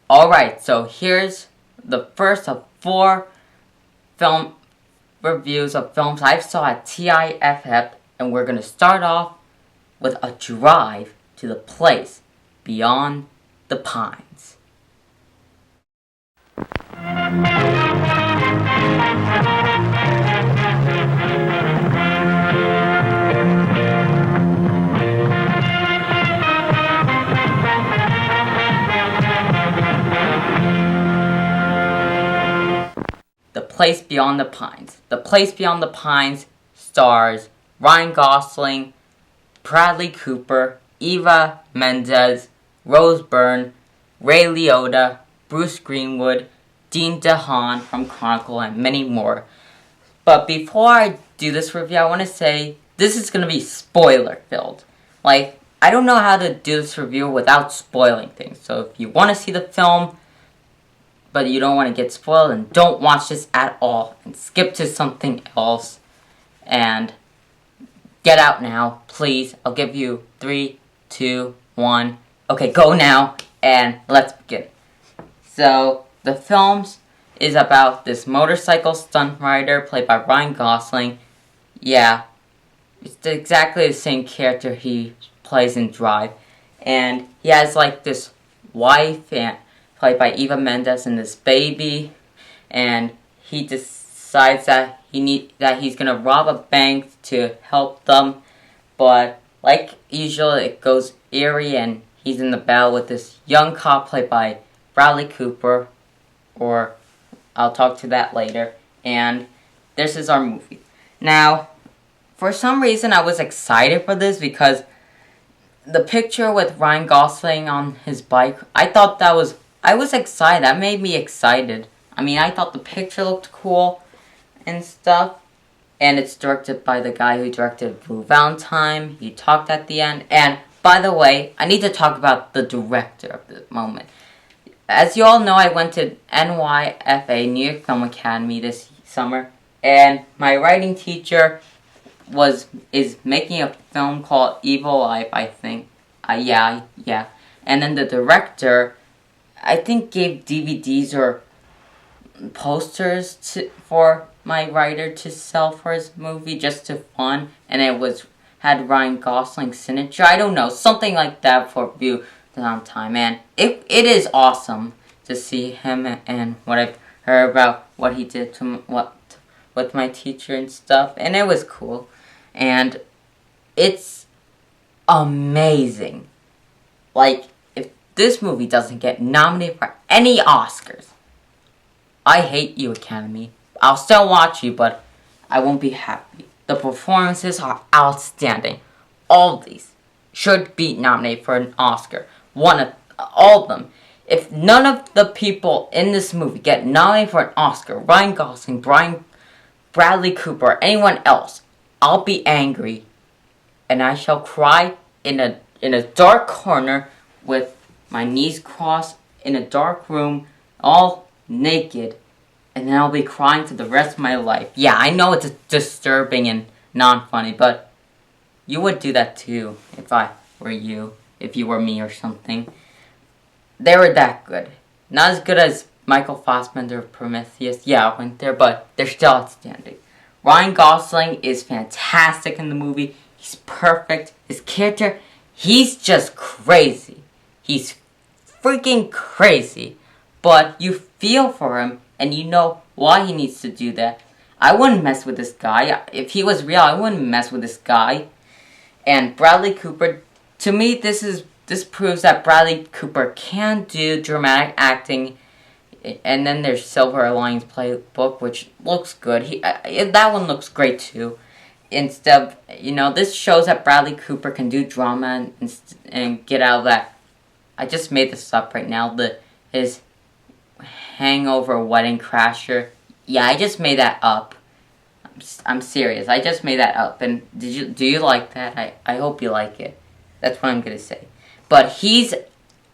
Alright, so here's the first of 4 film reviews of films I saw at TIFF, and we're going to start off with a drive to the place beyond the pines. The Place Beyond the Pines. The Place Beyond the Pines stars Ryan Gosling, Bradley Cooper, Eva Mendes, Rose Byrne, Ray Liotta, Bruce Greenwood, DeHaan from Chronicle, and many more. But before I do this review, I want to say this is going to be spoiler filled. Like, I don't know how to do this review without spoiling things. So if you want to see the film, but you don't want to get spoiled, and don't watch this at all, and skip to something else, and get out now, please. I'll give you 3, 2, 1. Okay, go now, and let's begin. So, the film is about this motorcycle stunt rider played by Ryan Gosling. Yeah, it's exactly the same character he plays in Drive. And he has like this wife and played by Eva Mendes and this baby, and he decides that he's gonna rob a bank to help them, but like usual it goes eerie, and he's in the battle with this young cop played by Bradley Cooper, or I'll talk to that later, and this is our movie. Now, for some reason I was excited for this because the picture with Ryan Gosling on his bike, I was excited. That made me excited. I mean, I thought the picture looked cool and stuff. And it's directed by the guy who directed Valentine. He talked at the end. And, by the way, I need to talk about the director of the moment. As you all know, I went to NYFA, New York Film Academy, this summer. And my writing teacher is making a film called Evil Life, I think. Yeah. And then the director, I think, gave DVDs or posters for my writer to sell for his movie just to fun, and it had Ryan Gosling's signature. I don't know, something like that for view sometime. And it is awesome to see him and what I've heard about what he did with my teacher and stuff, and it was cool. And it's amazing. Like, if this movie doesn't get nominated for any Oscars, I hate you, Academy. I'll still watch you, but I won't be happy. The performances are outstanding. All of these should be nominated for an Oscar. All of them. If none of the people in this movie get nominated for an Oscar, Ryan Gosling, Bradley Cooper, or anyone else, I'll be angry, and I shall cry in a dark corner with my knees crossed in a dark room, all naked, and then I'll be crying for the rest of my life. Yeah, I know it's disturbing and non-funny, but you would do that too if I were you, if you were me or something. They were that good. Not as good as Michael Fassbender of Prometheus. Yeah, I went there, but they're still outstanding. Ryan Gosling is fantastic in the movie. He's perfect. His character, he's just crazy. He's freaking crazy. But you feel for him, and you know why he needs to do that. I wouldn't mess with this guy. If he was real, I wouldn't mess with this guy. And Bradley Cooper, to me, this proves that Bradley Cooper can do dramatic acting. And then there's Silver Linings Playbook, which looks good. That one looks great too. Instead of, this shows that Bradley Cooper can do drama and get out of that. I just made this up right now. His Hangover Wedding Crasher. Yeah, I just made that up. I'm serious. I just made that up. And do you like that? I hope you like it. That's what I'm gonna say. But he's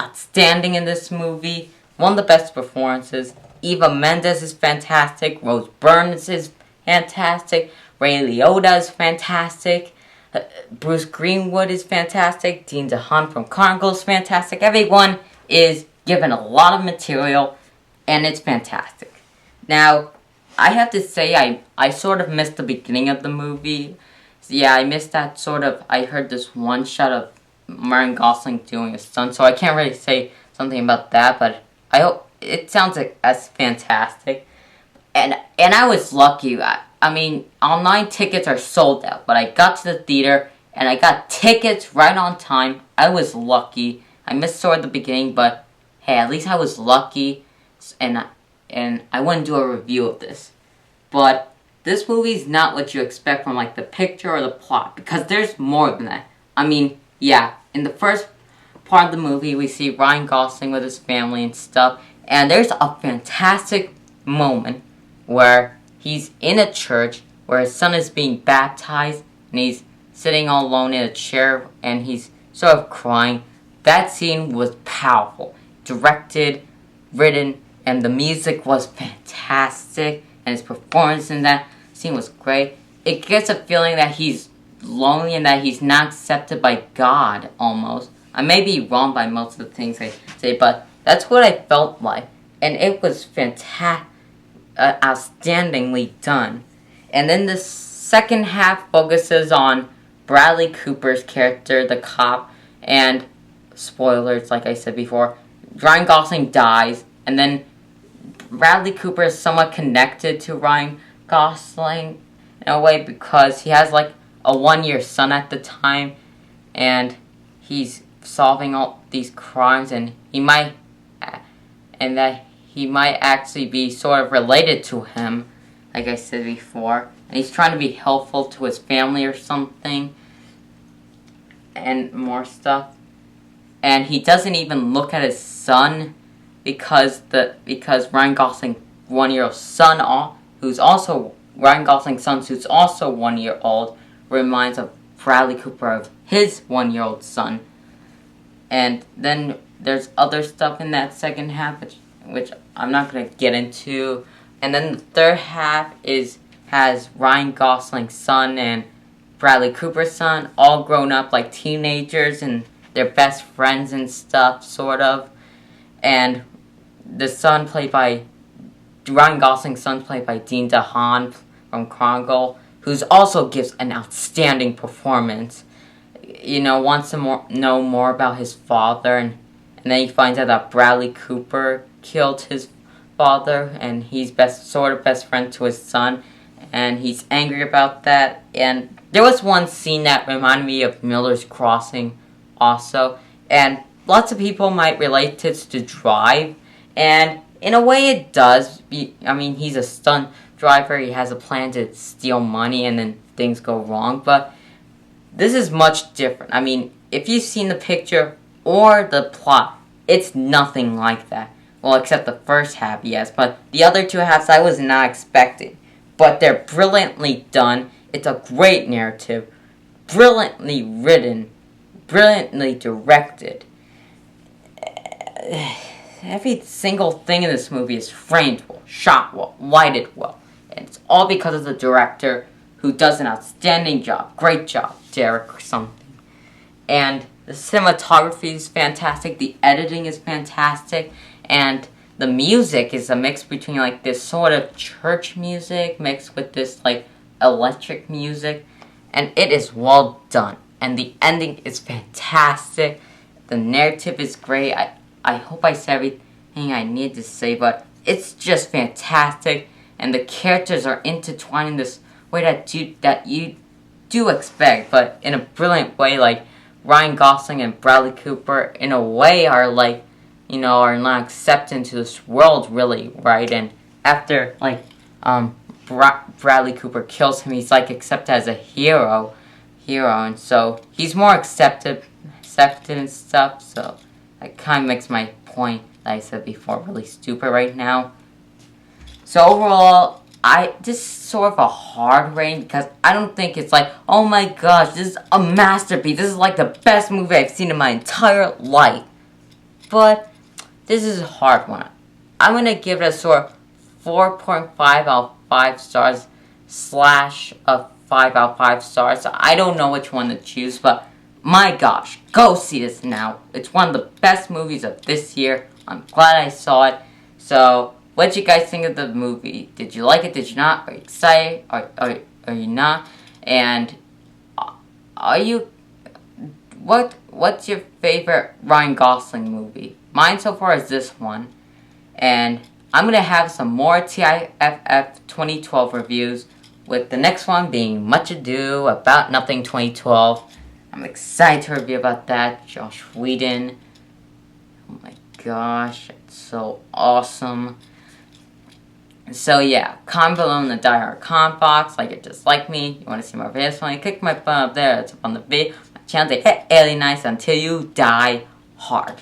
outstanding in this movie. One of the best performances. Eva Mendes is fantastic. Rose Byrne is fantastic. Ray Liotta is fantastic. Bruce Greenwood is fantastic. DeHaan from Chronicle is fantastic. Everyone is given a lot of material, and it's fantastic. Now, I have to say, I sort of missed the beginning of the movie. So yeah, I missed that sort of, I heard this one shot of Ryan Gosling doing a stunt, so I can't really say something about that, but I hope, it sounds like as fantastic. And I was lucky. I mean, online tickets are sold out, but I got to the theater, and I got tickets right on time. I was lucky. I missed sort of the beginning, but hey, at least I was lucky, and I wouldn't do a review of this. But this movie's not what you expect from, like, the picture or the plot, because there's more than that. I mean, yeah, in the first part of the movie, we see Ryan Gosling with his family and stuff, and there's a fantastic moment where he's in a church where his son is being baptized, and he's sitting all alone in a chair, and he's sort of crying. That scene was powerful. Directed, written, and the music was fantastic, and his performance in that scene was great. It gets a feeling that he's lonely and that he's not accepted by God, almost. I may be wrong by most of the things I say, but that's what I felt like. And it was outstandingly done. And then the second half focuses on Bradley Cooper's character, the cop, and spoilers, like I said before, Ryan Gosling dies, and then Bradley Cooper is somewhat connected to Ryan Gosling in a way because he has like a 1-year son at the time, and he's solving all these crimes, and he might actually be sort of related to him, like I said before, and he's trying to be helpful to his family or something, and more stuff. And he doesn't even look at his son because Ryan Gosling's 1-year-old son, who's also Ryan Gosling's son, who's also 1 year old, reminds of Bradley Cooper of his 1-year-old son. And then there's other stuff in that second half, which I'm not going to get into. And then the third half has Ryan Gosling's son and Bradley Cooper's son all grown up like teenagers, and they're best friends and stuff, sort of. And the son Ryan Gosling's son played by DeHaan from Chronicle, who's also gives an outstanding performance. You know, wants to know more about his father, and then he finds out that Bradley Cooper killed his father, and he's sort of best friend to his son, and he's angry about that. And there was one scene that reminded me of Miller's Crossing also, and lots of people might relate this to Drive, and in a way it does. I mean, he's a stunt driver, he has a plan to steal money, and then things go wrong, but this is much different. I mean, if you've seen the picture or the plot, it's nothing like that. Well, except the first half, yes, but the other two halves I was not expecting. But they're brilliantly done. It's a great narrative, brilliantly written, brilliantly directed. Every single thing in this movie is framed well, shot well, lighted well. And it's all because of the director, who does an outstanding job. Great job, Derek or something. And the cinematography is fantastic, the editing is fantastic, and the music is a mix between like this sort of church music mixed with this like electric music, and it is well done. And the ending is fantastic. The narrative is great. I hope I said everything I need to say, but it's just fantastic, and the characters are intertwined in this way that you do expect, but in a brilliant way. Like Ryan Gosling and Bradley Cooper, in a way, are like, you know, are not accepted into this world, really, right? And after like Bradley Cooper kills him, he's like accepted as a hero, and so he's more accepted and stuff. So that kind of makes my point that I said before really stupid right now. So overall, this is sort of a hard rating because I don't think it's like, oh my gosh, this is a masterpiece. This is like the best movie I've seen in my entire life. But this is a hard one. I'm going to give it a sort of 4.5 out of 5 stars / a 5 out of 5 stars. So I don't know which one to choose, but my gosh, go see this now. It's one of the best movies of this year. I'm glad I saw it. So, what did you guys think of the movie? Did you like it? Did you not? Are you excited? Are you not? And are you... What's your favorite Ryan Gosling movie? Mine so far is this one. And I'm going to have some more TIFF 2012 reviews, with the next one being Much Ado About Nothing 2012. I'm excited to review about that. Josh Whedon. Oh my gosh, it's so awesome. So yeah, comment below in the DieHard comment box, like it just like me. You want to see more videos from me? Click my button up there, that's up on the video. My channel, DieHardAlien, until you die hard.